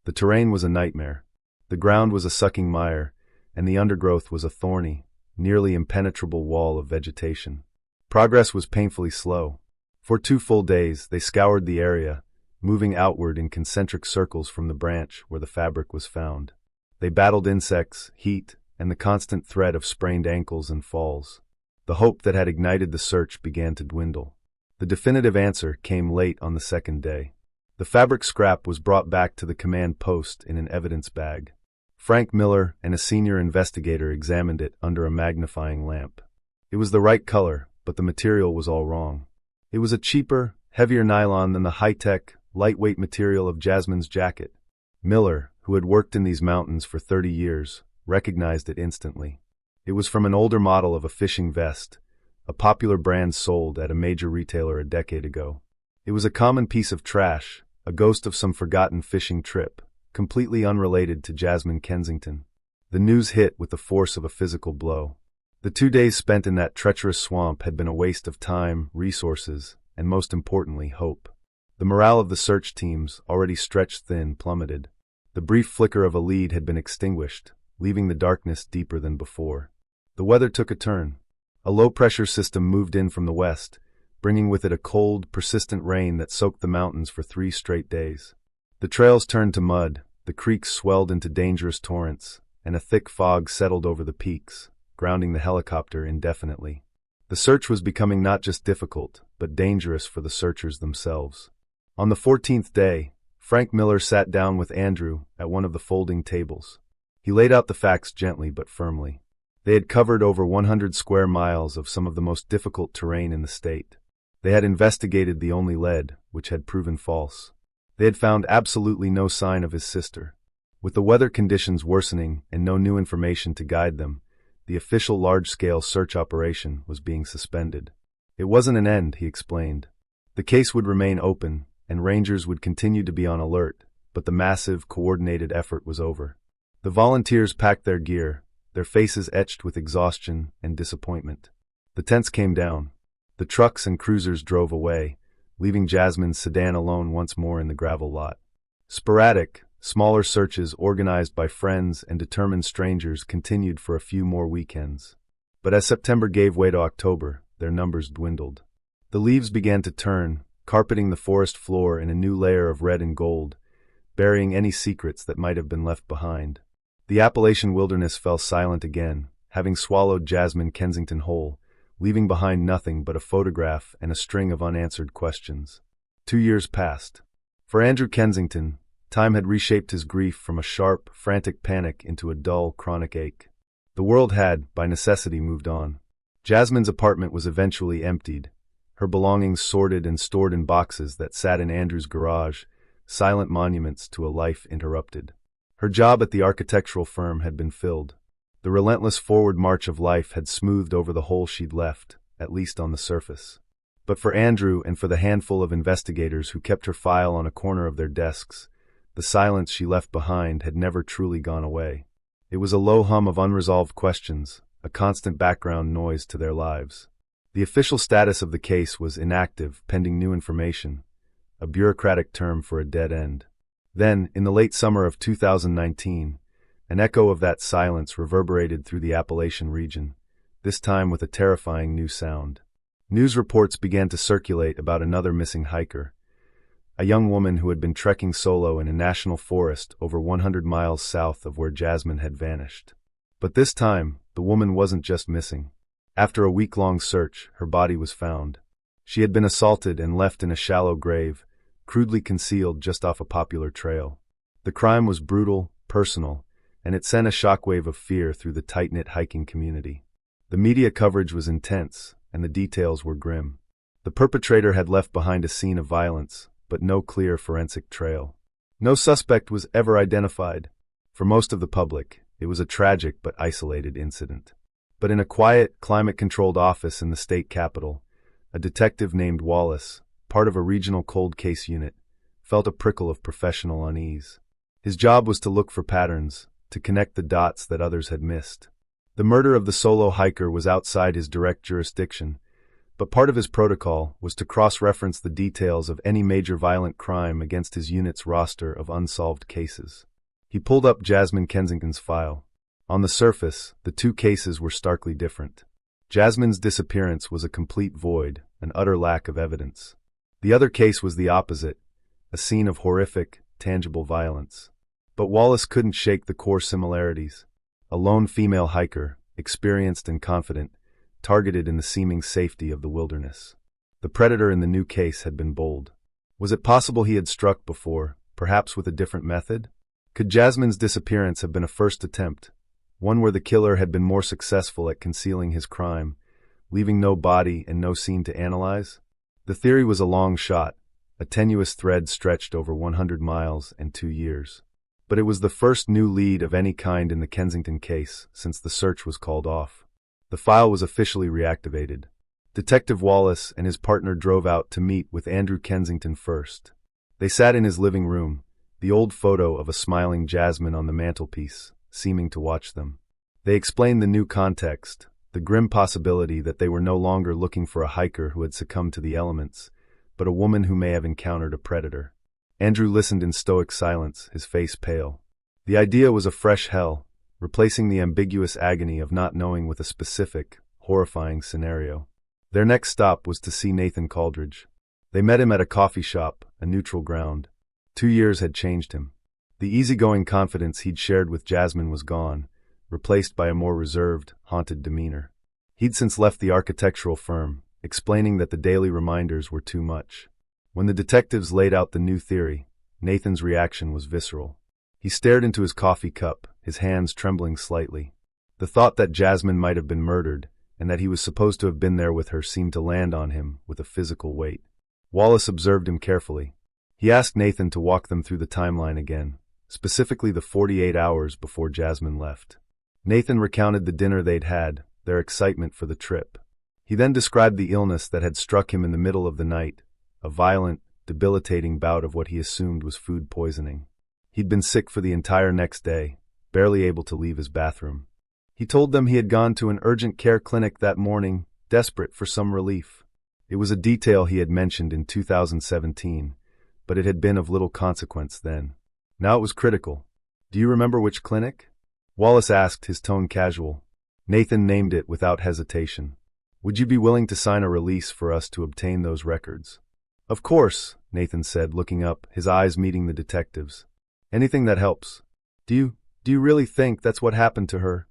The terrain was a nightmare. The ground was a sucking mire, and the undergrowth was a thorny, nearly impenetrable wall of vegetation. Progress was painfully slow. For 2 full days, they scoured the area, moving outward in concentric circles from the branch where the fabric was found. They battled insects, heat, and the constant threat of sprained ankles and falls. The hope that had ignited the search began to dwindle. The definitive answer came late on the 2nd day. The fabric scrap was brought back to the command post in an evidence bag. Frank Miller and a senior investigator examined it under a magnifying lamp. It was the right color, but the material was all wrong. It was a cheaper, heavier nylon than the high-tech, lightweight material of Jasmine's jacket. Miller, who had worked in these mountains for 30 years, recognized it instantly. It was from an older model of a fishing vest, a popular brand sold at a major retailer a decade ago. It was a common piece of trash, a ghost of some forgotten fishing trip, completely unrelated to Jasmine Kensington. The news hit with the force of a physical blow. The 2 days spent in that treacherous swamp had been a waste of time, resources, and most importantly, hope. The morale of the search teams, already stretched thin, plummeted. The brief flicker of a lead had been extinguished, leaving the darkness deeper than before. The weather took a turn. A low-pressure system moved in from the west, bringing with it a cold, persistent rain that soaked the mountains for 3 straight days. The trails turned to mud, the creeks swelled into dangerous torrents, and a thick fog settled over the peaks, grounding the helicopter indefinitely. The search was becoming not just difficult, but dangerous for the searchers themselves. On the 14th day, Frank Miller sat down with Andrew at one of the folding tables. He laid out the facts gently but firmly. They had covered over 100 square miles of some of the most difficult terrain in the state. They had investigated the only lead, which had proven false. They had found absolutely no sign of his sister. With the weather conditions worsening and no new information to guide them, the official large-scale search operation was being suspended. It wasn't an end, he explained. The case would remain open, and rangers would continue to be on alert, but the massive, coordinated effort was over. The volunteers packed their gear, their faces etched with exhaustion and disappointment. The tents came down. The trucks and cruisers drove away, leaving Jasmine's sedan alone once more in the gravel lot. Sporadic, smaller searches organized by friends and determined strangers continued for a few more weekends. But as September gave way to October, their numbers dwindled. The leaves began to turn, carpeting the forest floor in a new layer of red and gold, burying any secrets that might have been left behind. The Appalachian wilderness fell silent again, having swallowed Jasmine Kensington whole, leaving behind nothing but a photograph and a string of unanswered questions. 2 years passed. For Andrew Kensington, time had reshaped his grief from a sharp, frantic panic into a dull, chronic ache. The world had, by necessity, moved on. Jasmine's apartment was eventually emptied, her belongings sorted and stored in boxes that sat in Andrew's garage, silent monuments to a life interrupted. Her job at the architectural firm had been filled. The relentless forward march of life had smoothed over the hole she'd left, at least on the surface. But for Andrew and for the handful of investigators who kept her file on a corner of their desks, the silence she left behind had never truly gone away. It was a low hum of unresolved questions, a constant background noise to their lives. The official status of the case was inactive, pending new information, a bureaucratic term for a dead end. Then, in the late summer of 2019, an echo of that silence reverberated through the Appalachian region, this time with a terrifying new sound. News reports began to circulate about another missing hiker, a young woman who had been trekking solo in a national forest over 100 miles south of where Jasmine had vanished. But this time, the woman wasn't just missing. After a week-long search, her body was found. She had been assaulted and left in a shallow grave, crudely concealed just off a popular trail. The crime was brutal, personal, and it sent a shockwave of fear through the tight-knit hiking community. The media coverage was intense, and the details were grim. The perpetrator had left behind a scene of violence, but no clear forensic trail. No suspect was ever identified. For most of the public, it was a tragic but isolated incident. But in a quiet, climate-controlled office in the state capital, a detective named Wallace, part of a regional cold case unit, felt a prickle of professional unease. His job was to look for patterns, to connect the dots that others had missed. The murder of the solo hiker was outside his direct jurisdiction, but part of his protocol was to cross-reference the details of any major violent crime against his unit's roster of unsolved cases. He pulled up Jasmine Kensington's file. On the surface, the two cases were starkly different. Jasmine's disappearance was a complete void, an utter lack of evidence. The other case was the opposite, a scene of horrific, tangible violence. But Wallace couldn't shake the core similarities. A lone female hiker, experienced and confident, targeted in the seeming safety of the wilderness. The predator in the new case had been bold. Was it possible he had struck before, perhaps with a different method? Could Jasmine's disappearance have been a first attempt, one where the killer had been more successful at concealing his crime, leaving no body and no scene to analyze? The theory was a long shot, a tenuous thread stretched over 100 miles and 2 years. But it was the first new lead of any kind in the Kensington case since the search was called off. The file was officially reactivated. Detective Wallace and his partner drove out to meet with Andrew Kensington first. They sat in his living room, the old photo of a smiling Jasmine on the mantelpiece, seeming to watch them. They explained the new context, the grim possibility that they were no longer looking for a hiker who had succumbed to the elements, but a woman who may have encountered a predator. Andrew listened in stoic silence, his face pale. The idea was a fresh hell, replacing the ambiguous agony of not knowing with a specific, horrifying scenario. Their next stop was to see Nathan Coldridge. They met him at a coffee shop, a neutral ground. 2 years had changed him. The easygoing confidence he'd shared with Jasmine was gone, replaced by a more reserved, haunted demeanor. He'd since left the architectural firm, explaining that the daily reminders were too much. When the detectives laid out the new theory, Nathan's reaction was visceral. He stared into his coffee cup, his hands trembling slightly. The thought that Jasmine might have been murdered, and that he was supposed to have been there with her seemed to land on him with a physical weight. Wallace observed him carefully. He asked Nathan to walk them through the timeline again, specifically the 48 hours before Jasmine left. Nathan recounted the dinner they'd had, their excitement for the trip. He then described the illness that had struck him in the middle of the night, a violent, debilitating bout of what he assumed was food poisoning. He'd been sick for the entire next day, barely able to leave his bathroom. He told them he had gone to an urgent care clinic that morning, desperate for some relief. It was a detail he had mentioned in 2017, but it had been of little consequence then. Now it was critical. "Do you remember which clinic?" Wallace asked, his tone casual. Nathan named it without hesitation. "Would you be willing to sign a release for us to obtain those records?" "Of course," Nathan said, looking up, his eyes meeting the detective's. "Anything that helps. Do you really think that's what happened to her?"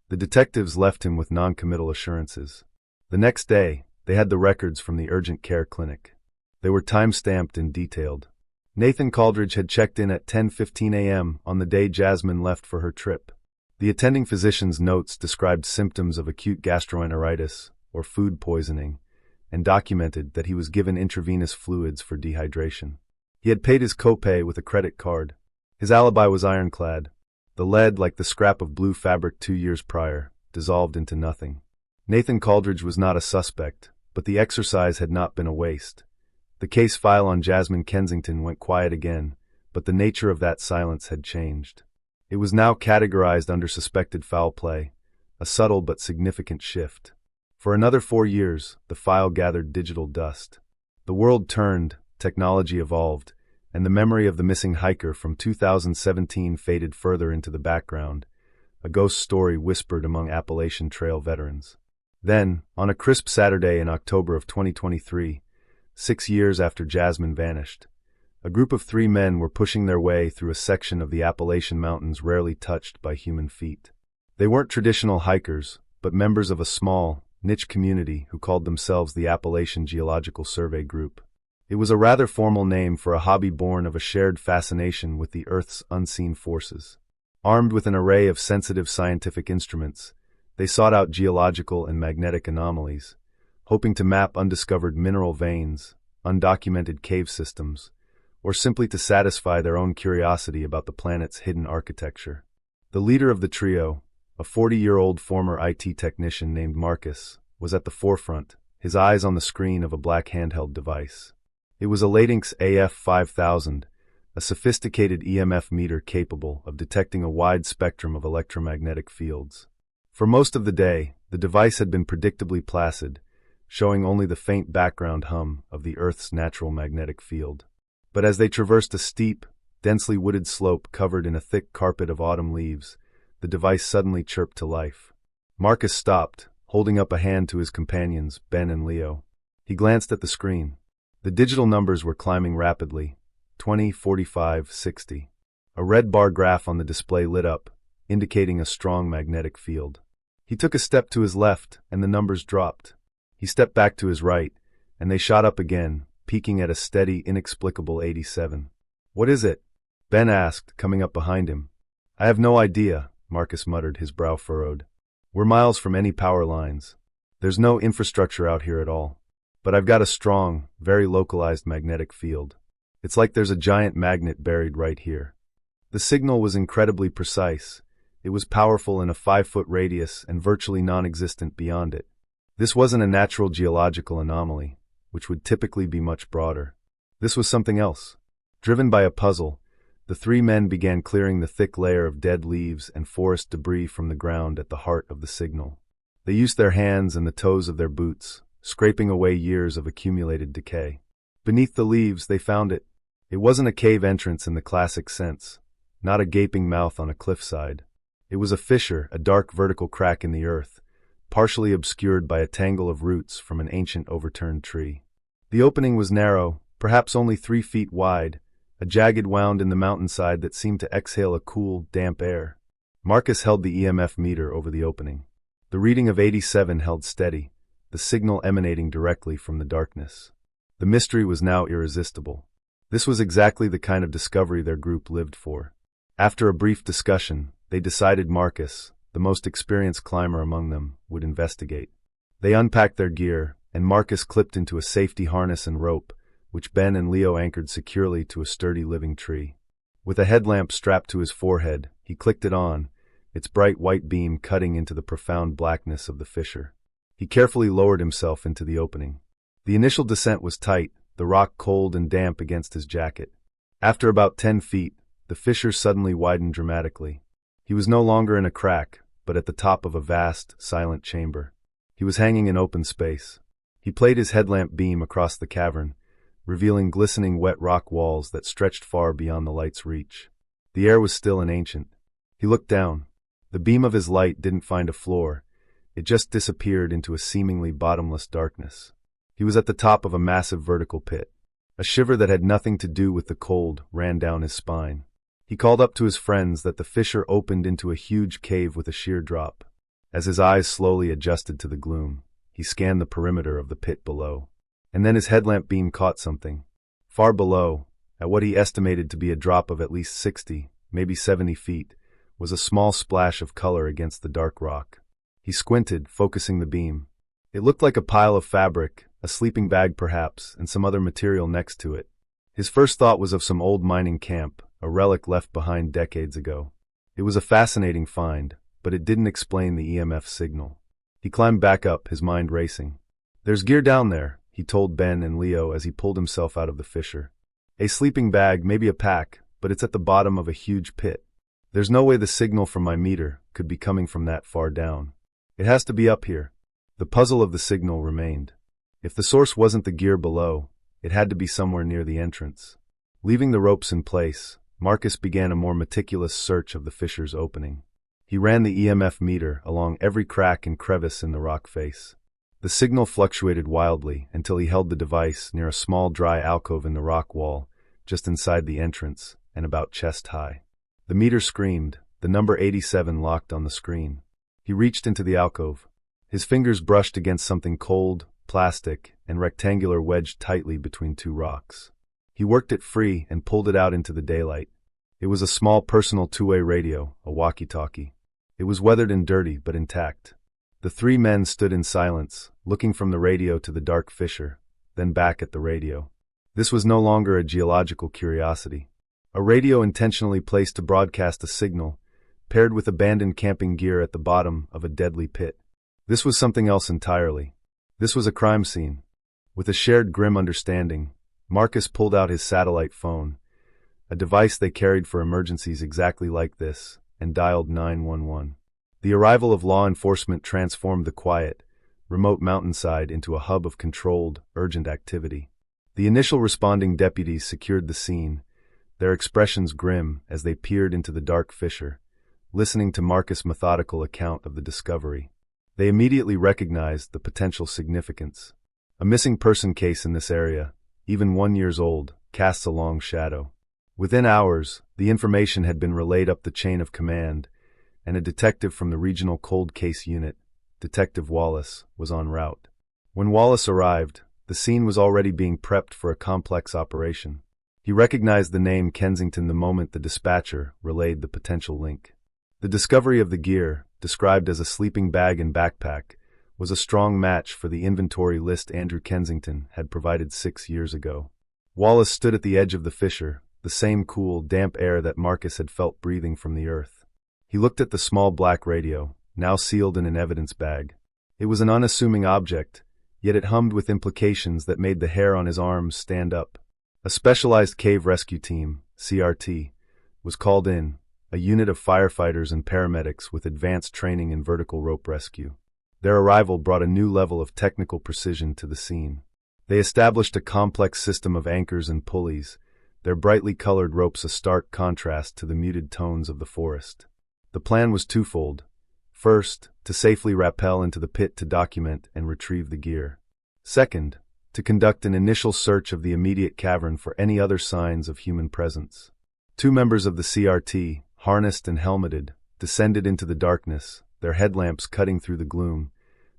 The detectives left him with non-committal assurances. The next day, they had the records from the urgent care clinic. They were time-stamped and detailed. Nathan Coldridge had checked in at 10:15 a.m. on the day Jasmine left for her trip. The attending physician's notes described symptoms of acute gastroenteritis, or food poisoning, and documented that he was given intravenous fluids for dehydration. He had paid his copay with a credit card. His alibi was ironclad. The lead, like the scrap of blue fabric 2 years prior, dissolved into nothing. Nathan Coldridge was not a suspect, but the exercise had not been a waste. The case file on Jasmine Kensington went quiet again, but the nature of that silence had changed. It was now categorized under suspected foul play, a subtle but significant shift. For another 4 years, the file gathered digital dust. The world turned, technology evolved, and the memory of the missing hiker from 2017 faded further into the background, a ghost story whispered among Appalachian Trail veterans. Then, on a crisp Saturday in October of 2023, 6 years after Jasmine vanished, a group of 3 men were pushing their way through a section of the Appalachian Mountains rarely touched by human feet. They weren't traditional hikers, but members of a small, niche community who called themselves the Appalachian Geological Survey Group. It was a rather formal name for a hobby born of a shared fascination with the Earth's unseen forces. Armed with an array of sensitive scientific instruments, they sought out geological and magnetic anomalies, hoping to map undiscovered mineral veins, undocumented cave systems, or simply to satisfy their own curiosity about the planet's hidden architecture. The leader of the trio, a 40-year-old former IT technician named Marcus, was at the forefront, his eyes on the screen of a black handheld device. It was a Latynx AF5000, a sophisticated EMF meter capable of detecting a wide spectrum of electromagnetic fields. For most of the day, the device had been predictably placid, showing only the faint background hum of the Earth's natural magnetic field. But as they traversed a steep, densely wooded slope covered in a thick carpet of autumn leaves, the device suddenly chirped to life. Marcus stopped, holding up a hand to his companions, Ben and Leo. He glanced at the screen. The digital numbers were climbing rapidly, 20, 45, 60. A red bar graph on the display lit up, indicating a strong magnetic field. He took a step to his left, and the numbers dropped. He stepped back to his right, and they shot up again, peaking at a steady, inexplicable 87. "What is it?" Ben asked, coming up behind him. "I have no idea," Marcus muttered, his brow furrowed. "We're miles from any power lines. There's no infrastructure out here at all. But I've got a strong, very localized magnetic field. It's like there's a giant magnet buried right here." The signal was incredibly precise. It was powerful in a 5-foot radius and virtually non-existent beyond it. This wasn't a natural geological anomaly, which would typically be much broader. This was something else. Driven by a puzzle, the three men began clearing the thick layer of dead leaves and forest debris from the ground at the heart of the signal. They used their hands and the toes of their boots, scraping away years of accumulated decay. Beneath the leaves, they found it. It wasn't a cave entrance in the classic sense, not a gaping mouth on a cliffside. It was a fissure, a dark vertical crack in the earth, partially obscured by a tangle of roots from an ancient overturned tree. The opening was narrow, perhaps only 3 feet wide, a jagged wound in the mountainside that seemed to exhale a cool, damp air. Marcus held the EMF meter over the opening. The reading of 87 held steady, the signal emanating directly from the darkness. The mystery was now irresistible. This was exactly the kind of discovery their group lived for. After a brief discussion, they decided Marcus, the most experienced climber among them, would investigate. They unpacked their gear, and Marcus clipped into a safety harness and rope, which Ben and Leo anchored securely to a sturdy living tree. With a headlamp strapped to his forehead, he clicked it on, its bright white beam cutting into the profound blackness of the fissure. He carefully lowered himself into the opening. The initial descent was tight, the rock cold and damp against his jacket. After about 10 feet, the fissure suddenly widened dramatically. He was no longer in a crack, but at the top of a vast, silent chamber. He was hanging in open space. He played his headlamp beam across the cavern, revealing glistening wet rock walls that stretched far beyond the light's reach. The air was still and ancient. He looked down. The beam of his light didn't find a floor. It just disappeared into a seemingly bottomless darkness. He was at the top of a massive vertical pit. A shiver that had nothing to do with the cold ran down his spine. He called up to his friends that the fissure opened into a huge cave with a sheer drop. As his eyes slowly adjusted to the gloom, he scanned the perimeter of the pit below. And then his headlamp beam caught something. Far below, at what he estimated to be a drop of at least 60, maybe 70 feet, was a small splash of color against the dark rock. He squinted, focusing the beam. It looked like a pile of fabric, a sleeping bag perhaps, and some other material next to it. His first thought was of some old mining camp, a relic left behind decades ago. It was a fascinating find, but it didn't explain the EMF signal. He climbed back up, his mind racing. "There's gear down there," he told Ben and Leo as he pulled himself out of the fissure. "A sleeping bag, maybe a pack, but it's at the bottom of a huge pit. There's no way the signal from my meter could be coming from that far down. It has to be up here." The puzzle of the signal remained. If the source wasn't the gear below, it had to be somewhere near the entrance. Leaving the ropes in place, Marcus began a more meticulous search of the fissure's opening. He ran the EMF meter along every crack and crevice in the rock face. The signal fluctuated wildly until he held the device near a small dry alcove in the rock wall, just inside the entrance and about chest high. The meter screamed, the number 87 locked on the screen. He reached into the alcove. His fingers brushed against something cold, plastic, and rectangular wedged tightly between two rocks. He worked it free and pulled it out into the daylight. It was a small personal two-way radio, a walkie-talkie. It was weathered and dirty, but intact. The three men stood in silence, looking from the radio to the dark fissure, then back at the radio. This was no longer a geological curiosity. A radio intentionally placed to broadcast a signal, paired with abandoned camping gear at the bottom of a deadly pit. This was something else entirely. This was a crime scene. With a shared grim understanding, Marcus pulled out his satellite phone, a device they carried for emergencies exactly like this, and dialed 911. The arrival of law enforcement transformed the quiet, remote mountainside into a hub of controlled, urgent activity. The initial responding deputies secured the scene, their expressions grim as they peered into the dark fissure, listening to Marcus' methodical account of the discovery. They immediately recognized the potential significance. A missing person case in this area, even 1 year old, casts a long shadow. Within hours, the information had been relayed up the chain of command, and a detective from the regional cold case unit, Detective Wallace, was en route. When Wallace arrived, the scene was already being prepped for a complex operation. He recognized the name Kensington the moment the dispatcher relayed the potential link. The discovery of the gear, described as a sleeping bag and backpack, was a strong match for the inventory list Andrew Kensington had provided 6 years ago. Wallace stood at the edge of the fissure, the same cool, damp air that Marcus had felt breathing from the earth. He looked at the small black radio, now sealed in an evidence bag. It was an unassuming object, yet it hummed with implications that made the hair on his arms stand up. A specialized cave rescue team, CRT, was called in, a unit of firefighters and paramedics with advanced training in vertical rope rescue. Their arrival brought a new level of technical precision to the scene. They established a complex system of anchors and pulleys, their brightly colored ropes a stark contrast to the muted tones of the forest. The plan was twofold. First, to safely rappel into the pit to document and retrieve the gear. Second, to conduct an initial search of the immediate cavern for any other signs of human presence. 2 members of the CRT, harnessed and helmeted, descended into the darkness, their headlamps cutting through the gloom,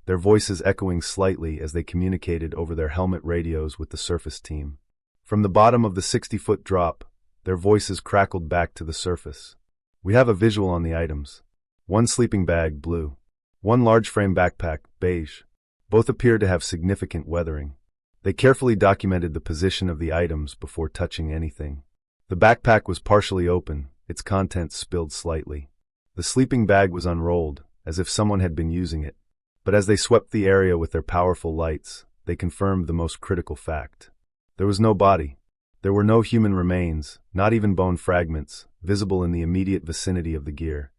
their voices echoing slightly as they communicated over their helmet radios with the surface team. From the bottom of the 60-foot drop, their voices crackled back to the surface. "We have a visual on the items. 1 sleeping bag, blue. 1 large frame backpack, beige. Both appear to have significant weathering." They carefully documented the position of the items before touching anything. The backpack was partially open, its contents spilled slightly. The sleeping bag was unrolled, as if someone had been using it. But as they swept the area with their powerful lights, they confirmed the most critical fact. There was no body. There were no human remains, not even bone fragments, visible in the immediate vicinity of the gear.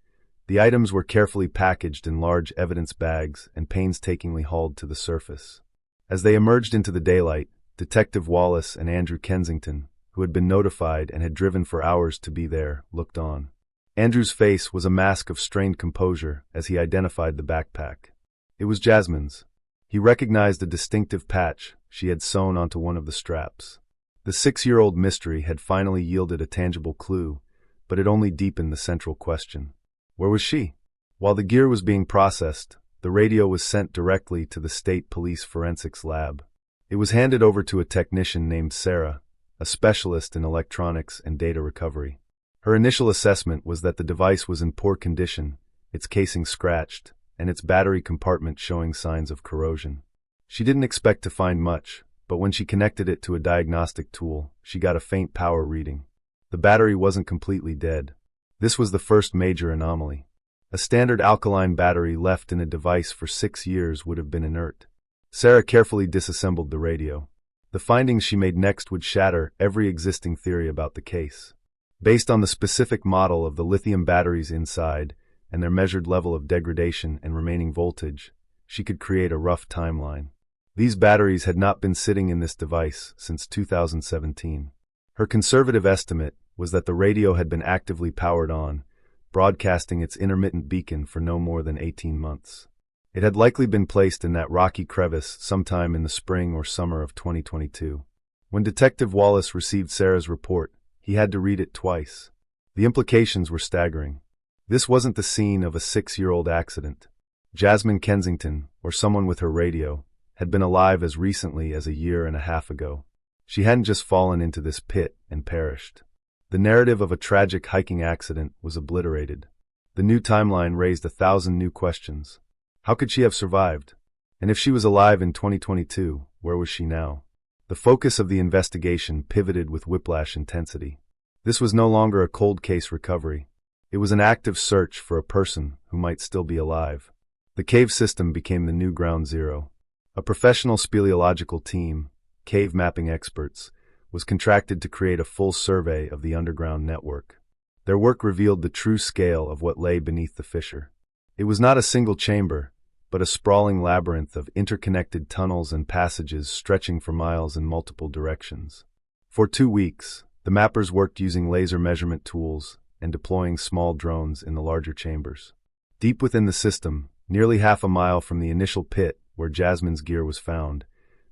The items were carefully packaged in large evidence bags and painstakingly hauled to the surface. As they emerged into the daylight, Detective Wallace and Andrew Kensington, who had been notified and had driven for hours to be there, looked on. Andrew's face was a mask of strained composure as he identified the backpack. It was Jasmine's. He recognized a distinctive patch she had sewn onto one of the straps. The 6-year-old mystery had finally yielded a tangible clue, but it only deepened the central question. Where was she? While the gear was being processed, the radio was sent directly to the state police forensics lab. It was handed over to a technician named Sarah, a specialist in electronics and data recovery. Her initial assessment was that the device was in poor condition, its casing scratched, and its battery compartment showing signs of corrosion. She didn't expect to find much, but when she connected it to a diagnostic tool, she got a faint power reading. The battery wasn't completely dead. This was the first major anomaly. A standard alkaline battery left in a device for 6 years would have been inert. Sarah carefully disassembled the radio. The findings she made next would shatter every existing theory about the case. Based on the specific model of the lithium batteries inside and their measured level of degradation and remaining voltage, she could create a rough timeline. These batteries had not been sitting in this device since 2017. Her conservative estimate was that the radio had been actively powered on, broadcasting its intermittent beacon for no more than 18 months. It had likely been placed in that rocky crevice sometime in the spring or summer of 2022. When Detective Wallace received Sarah's report, he had to read it twice. The implications were staggering. This wasn't the scene of a 6-year-old accident. Jasmine Kensington, or someone with her radio, had been alive as recently as 1.5 years ago. She hadn't just fallen into this pit and perished. The narrative of a tragic hiking accident was obliterated. The new timeline raised 1,000 new questions. How could she have survived? And if she was alive in 2022, where was she now? The focus of the investigation pivoted with whiplash intensity. This was no longer a cold case recovery. It was an active search for a person who might still be alive. The cave system became the new ground zero. A professional speleological team, cave mapping experts, was contracted to create a full survey of the underground network. Their work revealed the true scale of what lay beneath the fissure. It was not a single chamber. but a sprawling labyrinth of interconnected tunnels and passages stretching for miles in multiple directions. For 2 weeks, the mappers worked using laser measurement tools and deploying small drones in the larger chambers. Deep within the system, nearly half a mile from the initial pit where Jasmine's gear was found,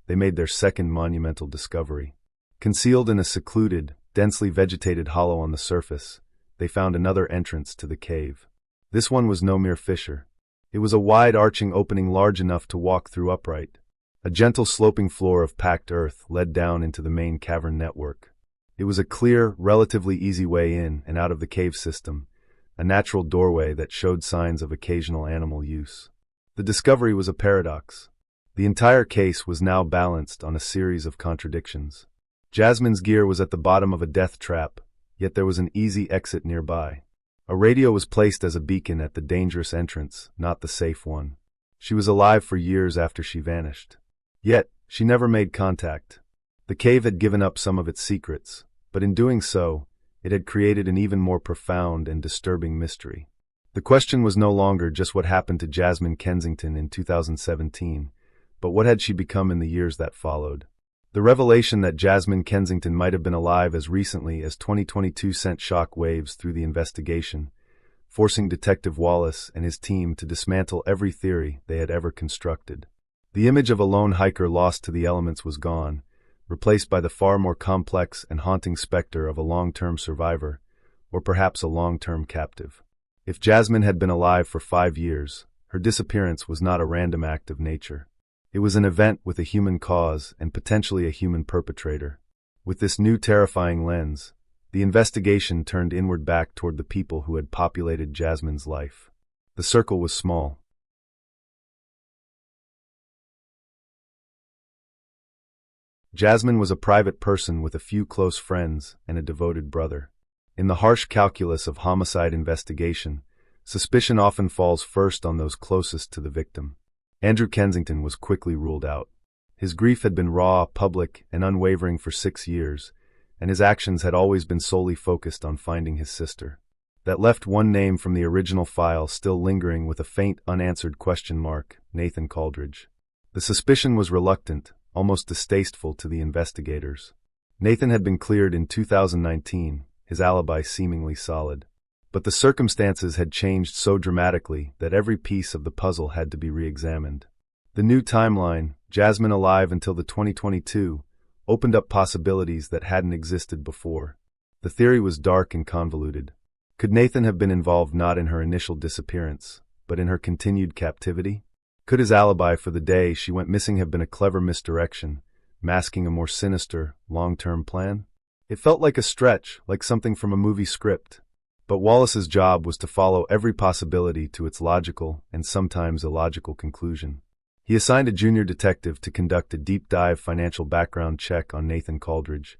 they made their second monumental discovery. Concealed in a secluded, densely vegetated hollow on the surface, they found another entrance to the cave. This one was no mere fissure. It was a wide arching opening large enough to walk through upright. A gentle sloping floor of packed earth led down into the main cavern network. It was a clear, relatively easy way in and out of the cave system, a natural doorway that showed signs of occasional animal use. The discovery was a paradox. The entire case was now balanced on a series of contradictions. Jasmine's gear was at the bottom of a death trap, yet there was an easy exit nearby. A radio was placed as a beacon at the dangerous entrance, not the safe one. She was alive for years after she vanished. Yet, she never made contact. The cave had given up some of its secrets, but in doing so, it had created an even more profound and disturbing mystery. The question was no longer just what happened to Jasmine Kensington in 2017, but what had she become in the years that followed. The revelation that Jasmine Kensington might have been alive as recently as 2022 sent shock waves through the investigation, forcing Detective Wallace and his team to dismantle every theory they had ever constructed. The image of a lone hiker lost to the elements was gone, replaced by the far more complex and haunting specter of a long-term survivor, or perhaps a long-term captive. If Jasmine had been alive for 5 years, her disappearance was not a random act of nature. It was an event with a human cause and potentially a human perpetrator. With this new terrifying lens, the investigation turned inward back toward the people who had populated Jasmine's life. The circle was small. Jasmine was a private person with a few close friends and a devoted brother. In the harsh calculus of homicide investigation, suspicion often falls first on those closest to the victim. Andrew Kensington was quickly ruled out. His grief had been raw, public, and unwavering for 6 years, and his actions had always been solely focused on finding his sister. That left one name from the original file still lingering with a faint, unanswered question mark: Nathan Coldridge. The suspicion was reluctant, almost distasteful to the investigators. Nathan had been cleared in 2019, his alibi seemingly solid. But the circumstances had changed so dramatically that every piece of the puzzle had to be re-examined. The new timeline, Jasmine alive until the 2022, opened up possibilities that hadn't existed before. The theory was dark and convoluted. Could Nathan have been involved not in her initial disappearance, but in her continued captivity? Could his alibi for the day she went missing have been a clever misdirection, masking a more sinister, long-term plan? It felt like a stretch, like something from a movie script. But Wallace's job was to follow every possibility to its logical and sometimes illogical conclusion. He assigned a junior detective to conduct a deep-dive financial background check on Nathan Coldridge,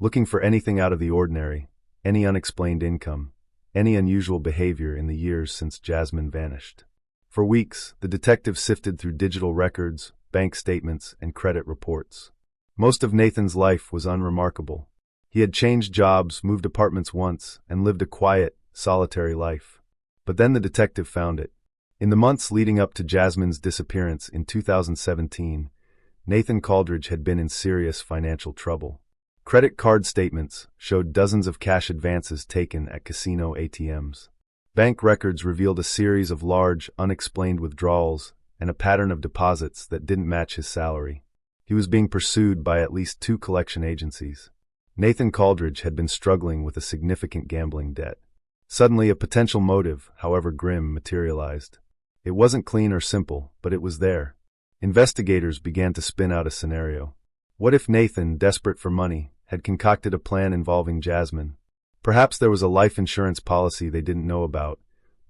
looking for anything out of the ordinary, any unexplained income, any unusual behavior in the years since Jasmine vanished. For weeks, the detective sifted through digital records, bank statements, and credit reports. Most of Nathan's life was unremarkable. He had changed jobs, moved apartments once, and lived a quiet, solitary life. But then the detective found it. In the months leading up to Jasmine's disappearance in 2017, Nathan Coldridge had been in serious financial trouble. Credit card statements showed dozens of cash advances taken at casino ATMs. Bank records revealed a series of large, unexplained withdrawals and a pattern of deposits that didn't match his salary. He was being pursued by at least 2 collection agencies. Nathan Coldridge had been struggling with a significant gambling debt. Suddenly, a potential motive, however grim, materialized. It wasn't clean or simple, but it was there. Investigators began to spin out a scenario. What if Nathan, desperate for money, had concocted a plan involving Jasmine? Perhaps there was a life insurance policy they didn't know about,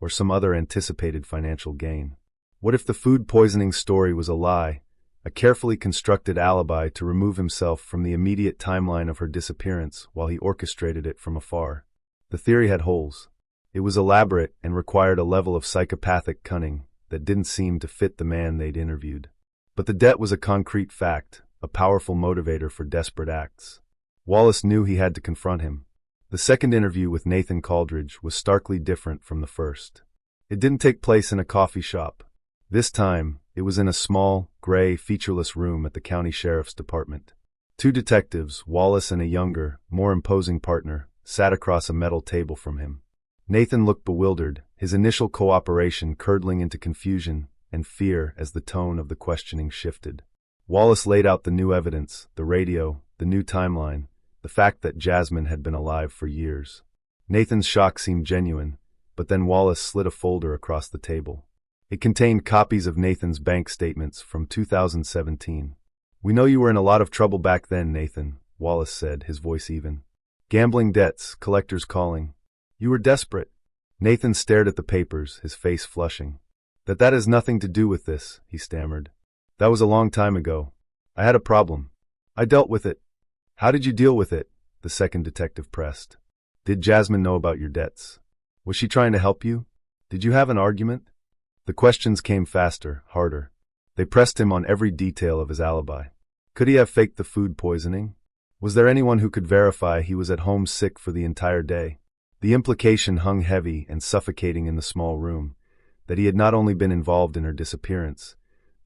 or some other anticipated financial gain. What if the food poisoning story was a lie, a carefully constructed alibi to remove himself from the immediate timeline of her disappearance while he orchestrated it from afar? The theory had holes. It was elaborate and required a level of psychopathic cunning that didn't seem to fit the man they'd interviewed. But the debt was a concrete fact, a powerful motivator for desperate acts. Wallace knew he had to confront him. The second interview with Nathan Coldridge was starkly different from the first. It didn't take place in a coffee shop. This time, it was in a small, gray, featureless room at the county sheriff's department. Two detectives, Wallace and a younger, more imposing partner, sat across a metal table from him. Nathan looked bewildered, his initial cooperation curdling into confusion and fear as the tone of the questioning shifted. Wallace laid out the new evidence, the radio, the new timeline, the fact that Jasmine had been alive for years. Nathan's shock seemed genuine, but then Wallace slid a folder across the table. It contained copies of Nathan's bank statements from 2017. "We know you were in a lot of trouble back then, Nathan," Wallace said, his voice even. "Gambling debts, collectors calling. You were desperate." Nathan stared at the papers, his face flushing. That has nothing to do with this," he stammered. "That was a long time ago. I had a problem. I dealt with it." "How did you deal with it?" the second detective pressed. "Did Jasmine know about your debts? Was she trying to help you? Did you have an argument?" The questions came faster, harder. They pressed him on every detail of his alibi. Could he have faked the food poisoning? Was there anyone who could verify he was at home sick for the entire day? The implication hung heavy and suffocating in the small room, that he had not only been involved in her disappearance,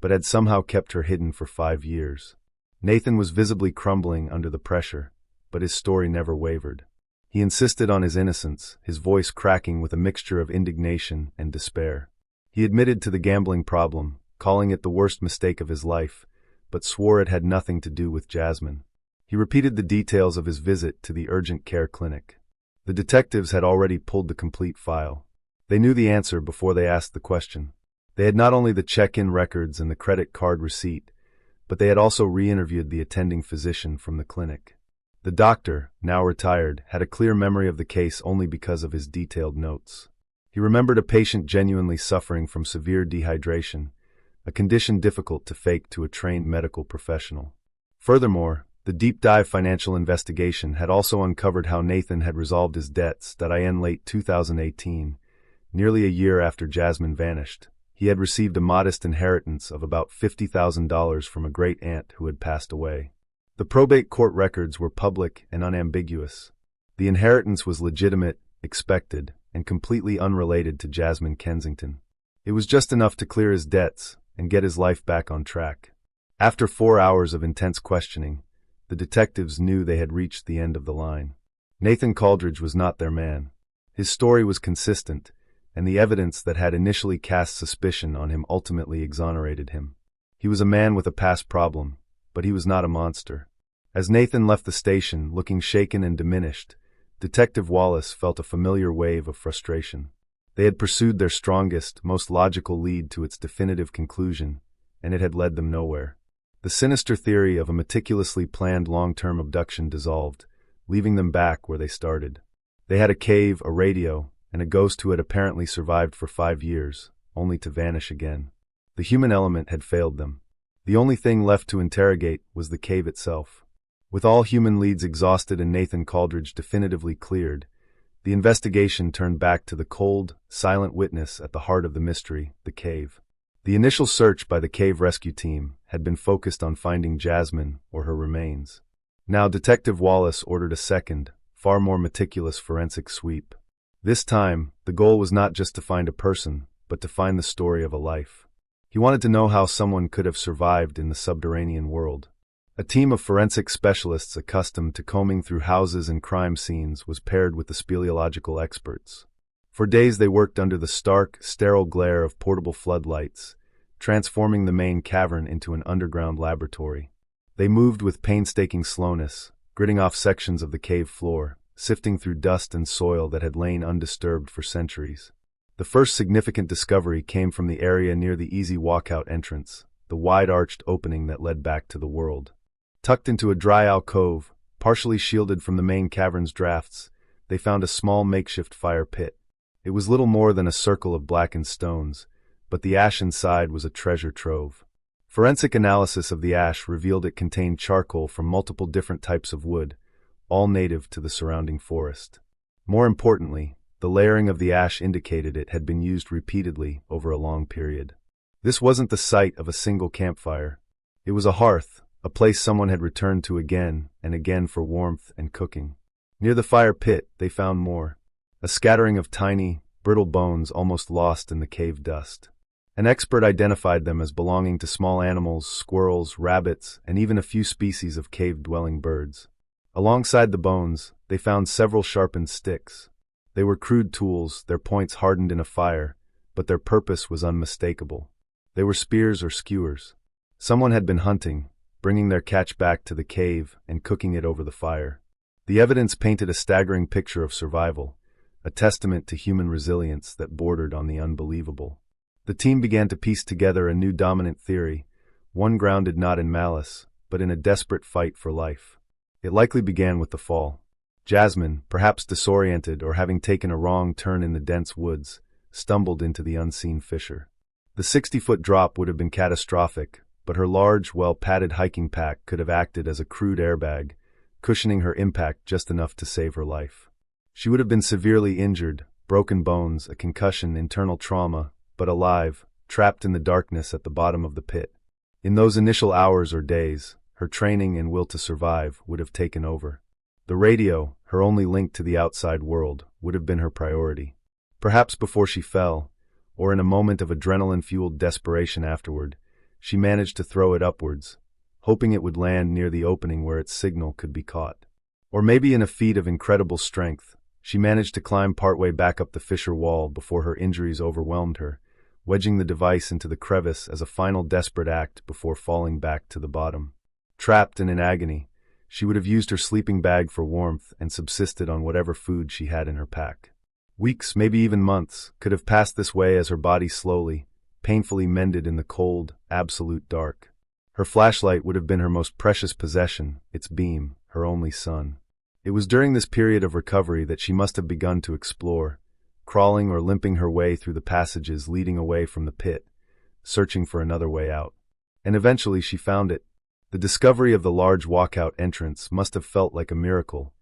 but had somehow kept her hidden for 5 years. Nathan was visibly crumbling under the pressure, but his story never wavered. He insisted on his innocence, his voice cracking with a mixture of indignation and despair. He admitted to the gambling problem, calling it the worst mistake of his life, but swore it had nothing to do with Jasmine. He repeated the details of his visit to the urgent care clinic. The detectives had already pulled the complete file. They knew the answer before they asked the question. They had not only the check-in records and the credit card receipt, but they had also re-interviewed the attending physician from the clinic. The doctor, now retired, had a clear memory of the case only because of his detailed notes. He remembered a patient genuinely suffering from severe dehydration, a condition difficult to fake to a trained medical professional. Furthermore, the deep-dive financial investigation had also uncovered how Nathan had resolved his debts in late 2018, nearly a year after Jasmine vanished. He had received a modest inheritance of about $50,000 from a great-aunt who had passed away. The probate court records were public and unambiguous. The inheritance was legitimate, expected, and completely unrelated to Jasmine Kensington. It was just enough to clear his debts and get his life back on track. After 4 hours of intense questioning, the detectives knew they had reached the end of the line. Nathan Coldridge was not their man. His story was consistent, and the evidence that had initially cast suspicion on him ultimately exonerated him. He was a man with a past problem, but he was not a monster. As Nathan left the station, looking shaken and diminished, Detective Wallace felt a familiar wave of frustration. They had pursued their strongest, most logical lead to its definitive conclusion, and it had led them nowhere. The sinister theory of a meticulously planned long-term abduction dissolved, leaving them back where they started. They had a cave, a radio, and a ghost who had apparently survived for 5 years, only to vanish again. The human element had failed them. The only thing left to interrogate was the cave itself. With all human leads exhausted and Nathan Coldridge definitively cleared, the investigation turned back to the cold, silent witness at the heart of the mystery, the cave. The initial search by the cave rescue team had been focused on finding Jasmine or her remains. Now Detective Wallace ordered a second, far more meticulous forensic sweep. This time, the goal was not just to find a person, but to find the story of a life. He wanted to know how someone could have survived in the subterranean world. A team of forensic specialists accustomed to combing through houses and crime scenes was paired with the speleological experts. For days they worked under the stark, sterile glare of portable floodlights, transforming the main cavern into an underground laboratory. They moved with painstaking slowness, gritting off sections of the cave floor, sifting through dust and soil that had lain undisturbed for centuries. The first significant discovery came from the area near the easy walkout entrance, the wide-arched opening that led back to the world. Tucked into a dry alcove, partially shielded from the main cavern's drafts, they found a small makeshift fire pit. It was little more than a circle of blackened stones, but the ash inside was a treasure trove. Forensic analysis of the ash revealed it contained charcoal from multiple different types of wood, all native to the surrounding forest. More importantly, the layering of the ash indicated it had been used repeatedly over a long period. This wasn't the site of a single campfire. It was a hearth, a place someone had returned to again and again for warmth and cooking. Near the fire pit, they found more. A scattering of tiny, brittle bones almost lost in the cave dust. An expert identified them as belonging to small animals, squirrels, rabbits, and even a few species of cave-dwelling birds. Alongside the bones, they found several sharpened sticks. They were crude tools, their points hardened in a fire, but their purpose was unmistakable. They were spears or skewers. Someone had been hunting, bringing their catch back to the cave and cooking it over the fire. The evidence painted a staggering picture of survival, a testament to human resilience that bordered on the unbelievable. The team began to piece together a new dominant theory, one grounded not in malice, but in a desperate fight for life. It likely began with the fall. Jasmine, perhaps disoriented or having taken a wrong turn in the dense woods, stumbled into the unseen fissure. The 60-foot drop would have been catastrophic, but her large, well-padded hiking pack could have acted as a crude airbag, cushioning her impact just enough to save her life. She would have been severely injured, broken bones, a concussion, internal trauma, but alive, trapped in the darkness at the bottom of the pit. In those initial hours or days, her training and will to survive would have taken over. The radio, her only link to the outside world, would have been her priority. Perhaps before she fell, or in a moment of adrenaline-fueled desperation afterward, she managed to throw it upwards, hoping it would land near the opening where its signal could be caught. Or maybe in a feat of incredible strength, she managed to climb partway back up the fissure wall before her injuries overwhelmed her, wedging the device into the crevice as a final desperate act before falling back to the bottom. Trapped and in agony, she would have used her sleeping bag for warmth and subsisted on whatever food she had in her pack. Weeks, maybe even months, could have passed this way as her body slowly, painfully mended in the cold, absolute dark. Her flashlight would have been her most precious possession, its beam, her only sun. It was during this period of recovery that she must have begun to explore, crawling or limping her way through the passages leading away from the pit, searching for another way out. And eventually she found it. The discovery of the large walkout entrance must have felt like a miracle,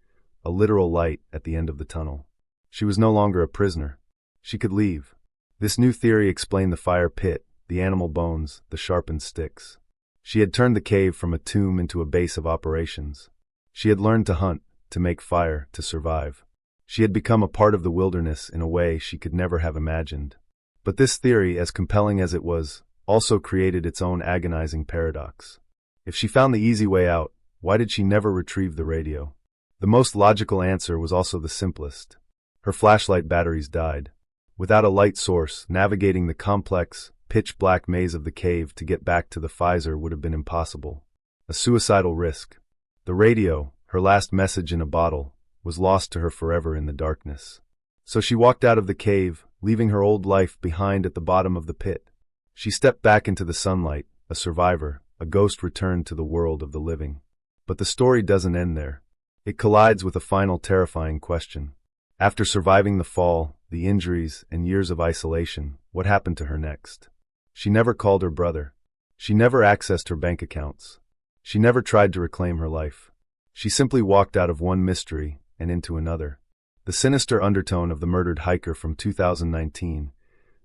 a literal light at the end of the tunnel. She was no longer a prisoner. She could leave. This new theory explained the fire pit, the animal bones, the sharpened sticks. She had turned the cave from a tomb into a base of operations. She had learned to hunt, to make fire, to survive. She had become a part of the wilderness in a way she could never have imagined. But this theory, as compelling as it was, also created its own agonizing paradox. If she found the easy way out, why did she never retrieve the radio? The most logical answer was also the simplest. Her flashlight batteries died. Without a light source, navigating the complex, pitch-black maze of the cave to get back to the Pfizer would have been impossible. A suicidal risk. The radio, her last message in a bottle, was lost to her forever in the darkness. So she walked out of the cave, leaving her old life behind at the bottom of the pit. She stepped back into the sunlight, a survivor, a ghost returned to the world of the living. But the story doesn't end there. It collides with a final terrifying question. After surviving the fall, the injuries, and years of isolation, what happened to her next? She never called her brother. She never accessed her bank accounts. She never tried to reclaim her life. She simply walked out of one mystery and into another. The sinister undertone of the murdered hiker from 2019,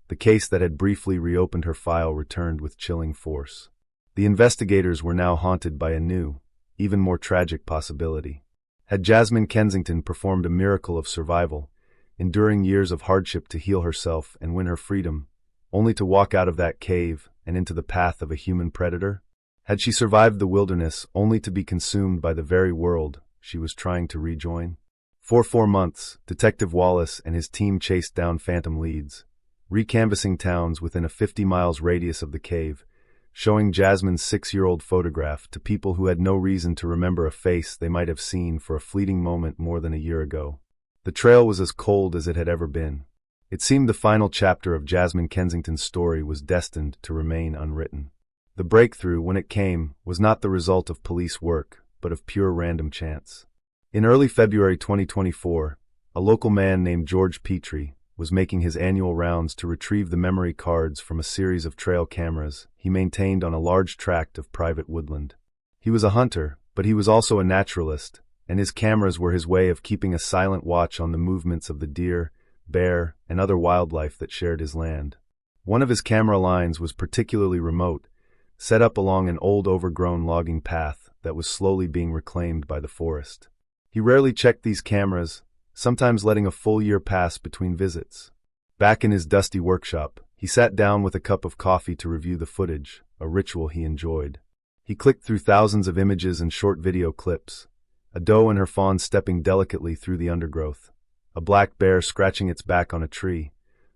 the case that had briefly reopened her file, returned with chilling force. The investigators were now haunted by a new, even more tragic possibility. Had Jasmine Kensington performed a miracle of survival, enduring years of hardship to heal herself and win her freedom, only to walk out of that cave and into the path of a human predator? Had she survived the wilderness only to be consumed by the very world she was trying to rejoin? For 4 months, Detective Wallace and his team chased down phantom leads, recanvassing towns within a 50 miles radius of the cave, showing Jasmine's 6-year-old photograph to people who had no reason to remember a face they might have seen for a fleeting moment more than a year ago. The trail was as cold as it had ever been. It seemed the final chapter of Jasmine Kensington's story was destined to remain unwritten. The breakthrough, when it came, was not the result of police work, but of pure random chance. In early February 2024, a local man named George Petrie was making his annual rounds to retrieve the memory cards from a series of trail cameras he maintained on a large tract of private woodland. He was a hunter, but he was also a naturalist, and his cameras were his way of keeping a silent watch on the movements of the deer, bear, and other wildlife that shared his land. One of his camera lines was particularly remote, set up along an old overgrown logging path that was slowly being reclaimed by the forest. He rarely checked these cameras, sometimes letting a full year pass between visits. Back in his dusty workshop, he He sat down with a cup of coffee to review the footage, a ritual he enjoyed. He clicked through thousands of images and short video clips. A doe and her fawn stepping delicately through the undergrowth. A black bear scratching its back on a tree.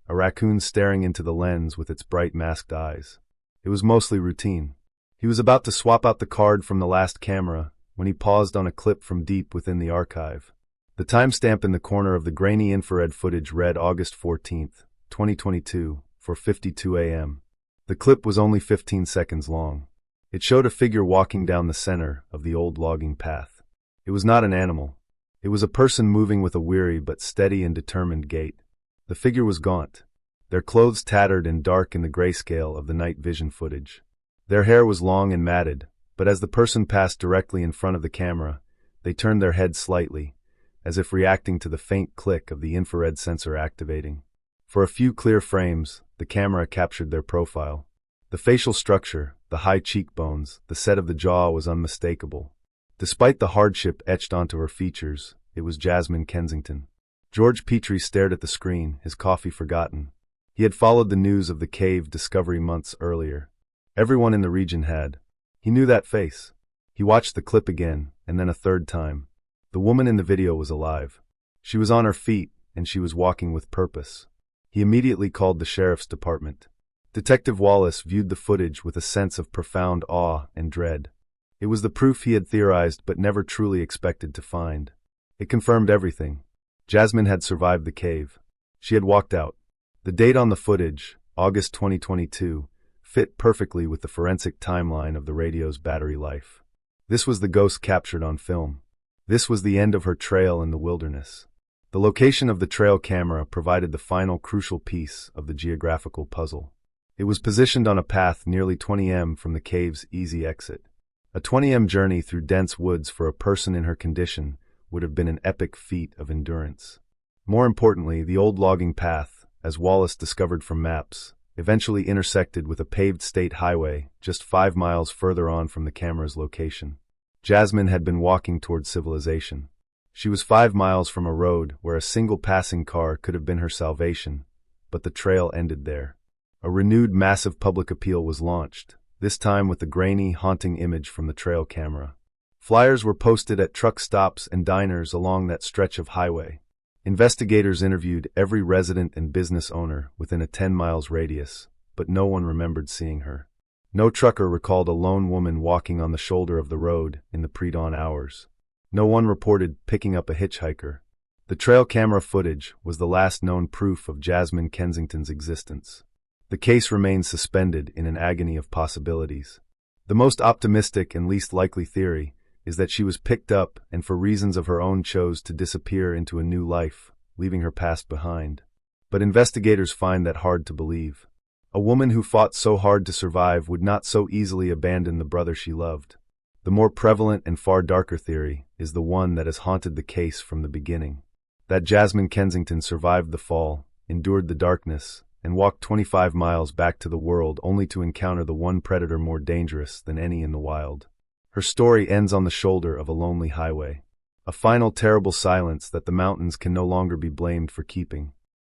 A raccoon staring into the lens with its bright masked eyes. It was mostly routine. He was about to swap out the card from the last camera when he paused on a clip from deep within the archive. The timestamp in the corner of the grainy infrared footage read August 14, 2022, 4:52 a.m. The clip was only 15 seconds long. It showed a figure walking down the center of the old logging path. It was not an animal. It was a person moving with a weary but steady and determined gait. The figure was gaunt, their clothes tattered and dark in the grayscale of the night vision footage. Their hair was long and matted, but as the person passed directly in front of the camera, they turned their heads slightly, as if reacting to the faint click of the infrared sensor activating. For a few clear frames, the camera captured their profile. The facial structure, the high cheekbones, the set of the jaw was unmistakable. Despite the hardship etched onto her features, it was Jasmine Kensington. George Petrie stared at the screen, his coffee forgotten. He had followed the news of the cave discovery months earlier. Everyone in the region had. He knew that face. He watched the clip again, and then a third time. The woman in the video was alive. She was on her feet, and she was walking with purpose. He immediately called the sheriff's department. Detective Wallace viewed the footage with a sense of profound awe and dread. It was the proof he had theorized but never truly expected to find. It confirmed everything. Jasmine had survived the cave. She had walked out. The date on the footage, August 2022, fit perfectly with the forensic timeline of the radio's battery life. This was the ghost captured on film. This was the end of her trail in the wilderness. The location of the trail camera provided the final crucial piece of the geographical puzzle. It was positioned on a path nearly 20 m from the cave's easy exit. A 20 m journey through dense woods for a person in her condition would have been an epic feat of endurance. More importantly, the old logging path, as Wallace discovered from maps, eventually intersected with a paved state highway just 5 miles further on from the camera's location. Jasmine had been walking toward civilization. She was 5 miles from a road where a single passing car could have been her salvation, but the trail ended there. A renewed massive public appeal was launched, this time with the grainy, haunting image from the trail camera. Flyers were posted at truck stops and diners along that stretch of highway. Investigators interviewed every resident and business owner within a 10 miles radius, but no one remembered seeing her. No trucker recalled a lone woman walking on the shoulder of the road in the pre-dawn hours. No one reported picking up a hitchhiker. The trail camera footage was the last known proof of Jasmine Kensington's existence. The case remained suspended in an agony of possibilities. The most optimistic and least likely theory is that she was picked up and for reasons of her own chose to disappear into a new life, leaving her past behind. But investigators find that hard to believe. A woman who fought so hard to survive would not so easily abandon the brother she loved. The more prevalent and far darker theory is the one that has haunted the case from the beginning. That Jasmine Kensington survived the fall, endured the darkness, and walked 25 miles back to the world only to encounter the one predator more dangerous than any in the wild. Her story ends on the shoulder of a lonely highway. A final terrible silence that the mountains can no longer be blamed for keeping.